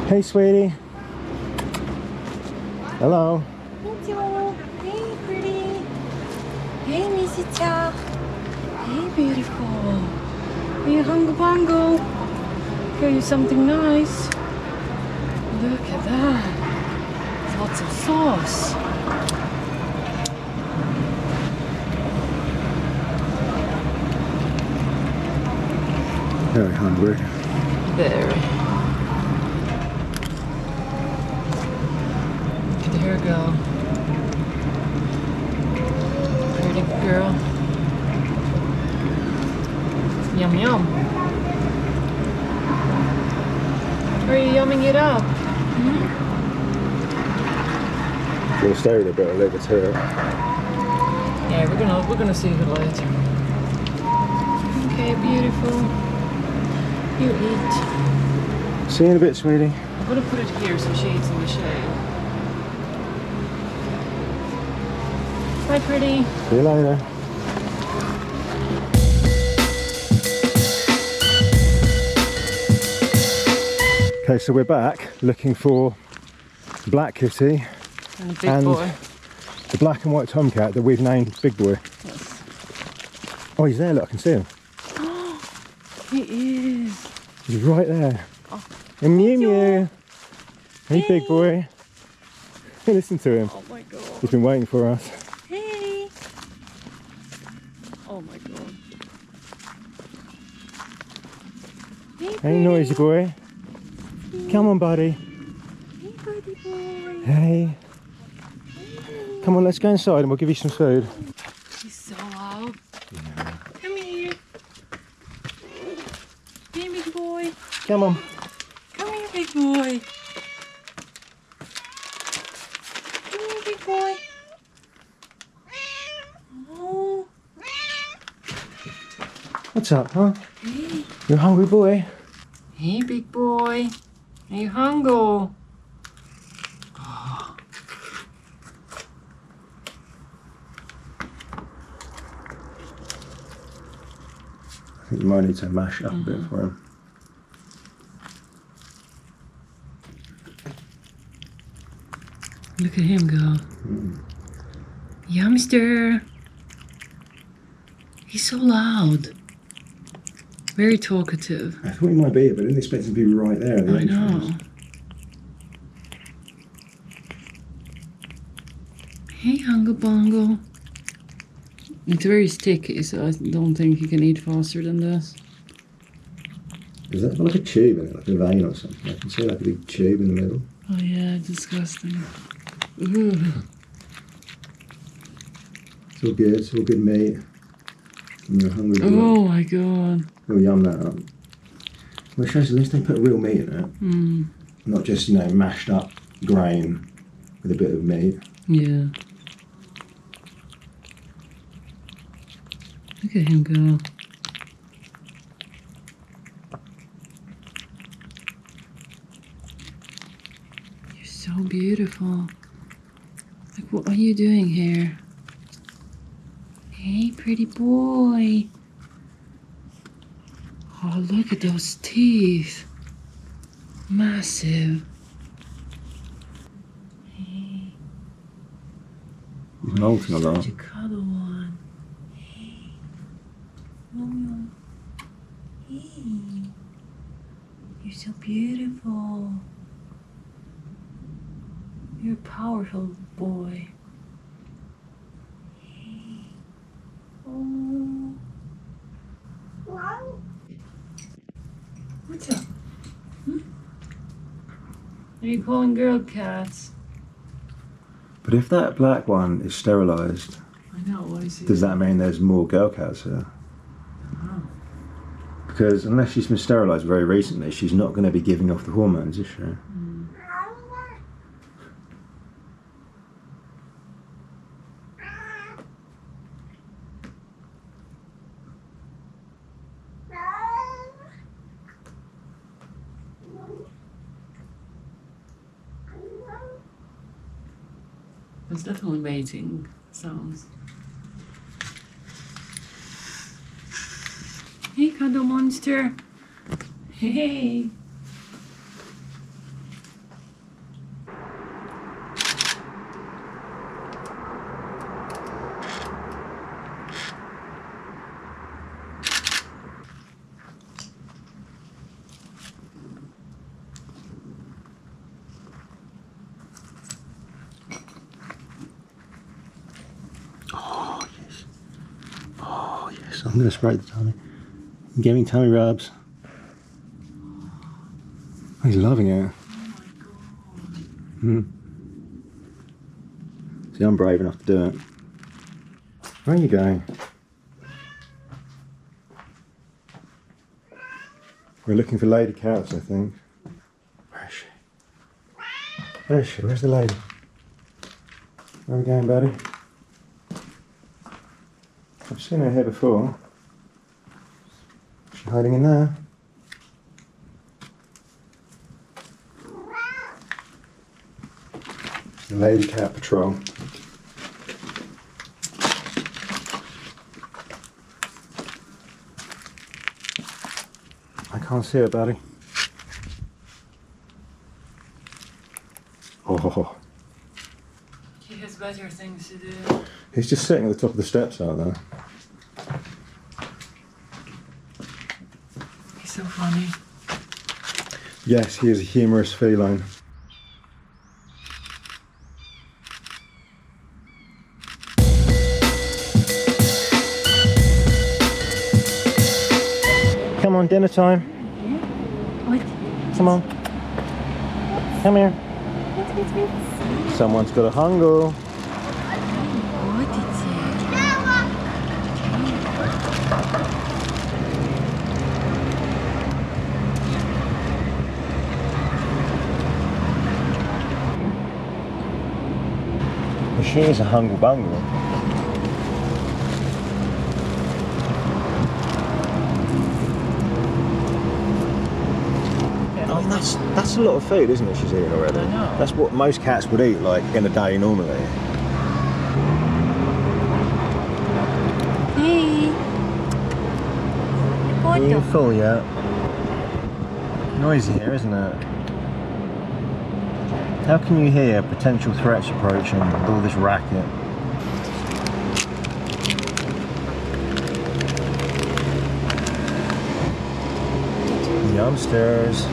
Hey, sweetie. Hello. Hello. Hey, pretty. Hey, Misita. Hey, beautiful. Hey, Hungo Bongo. Show you something nice. Look at that. Lots of sauce. Very hungry. Very. Look at her go. Pretty girl. Yum yum. Are you yumming it up? We'll stay with a bit of leave it to her. Yeah, we're gonna see her later. Okay, beautiful. You eat. See you in a bit, sweetie. I'm gonna put it here so she eats in the shade. Bye, pretty. See you later. Okay, so we're back looking for Black Kitty And a big boy. the black and white tomcat that we've named Big Boy. Yes. Oh, he's there, look, I can see him. He is. He's right there. Oh. And Mew Mew. Hey. Hey, Big Boy. Hey, listen to him. Oh my god. He's been waiting for us. Hey. Oh my god. Hey, noisy boy. Come on, buddy. Hey, buddy boy. Hey. Come on, let's go inside and we'll give you some food. He's so loud. Come here. Hey, big boy. Come on. Come here, big boy. Come here, big boy. Oh. What's up, huh? Hey. You a hungry boy? Hey, big boy. Are you hungry? I think you might need to mash up a bit for him. Look at him go. Yeah, mister. He's so loud. Very talkative. I thought he might be here, but I didn't expect him to be right there at the I know. Hey, Hungo Bongo. It's very sticky, so I don't think you can eat faster than this. Is that like a tube in it, like a vein or something? I can see like a big tube in the middle. Oh yeah, disgusting. Ooh. It's all good, it's all good meat. You're hungry boy. Oh my god. We'll yum that up. Well, it shows at least they put real meat in it. Not just, you know, mashed up grain with a bit of meat. Yeah. Look at him go. You're so beautiful. Like, what are you doing here? Hey, pretty boy. Oh, look at those teeth. Massive. Hey. He's molting a lot. Such a cuddle one. Hey. Yum, yum. Hey. You're so beautiful. You're a powerful boy. Hey. Oh. What's up? Are you calling girl cats? But if that black one is sterilised, I know, what is it? does that mean there's more girl cats here? Oh. Because unless she's been sterilised very recently, she's not going to be giving off the hormones, is she? It's definitely mating sounds. Hey, cuddle monster. Hey. I'm gonna spray the tummy. Give me tummy rubs. He's loving it. Oh my god. See, I'm brave enough to do it. Where are you going? We're looking for lady cats, I think. Where is she? Where is she? Where's the lady? Where are we going, buddy? I've seen her here before. Is she hiding in there? It's the Lady Cat Patrol. I can't see her, buddy. Oh. He has better things to do. He's just sitting at the top of the steps out there. He's so funny. Yes, he is a humorous feline. Come on, dinner time. What? Come on. Come here. What? Someone's got a hunger. What is Well, she is a hungle bungle. I mean, that's a lot of food, isn't it, she's eating already? I know. That's what most cats would eat, like, in a day normally. Hey. Are you Photo. full yet? Noisy here, isn't it? How can you hear potential threats approaching with all this racket? Youngsters.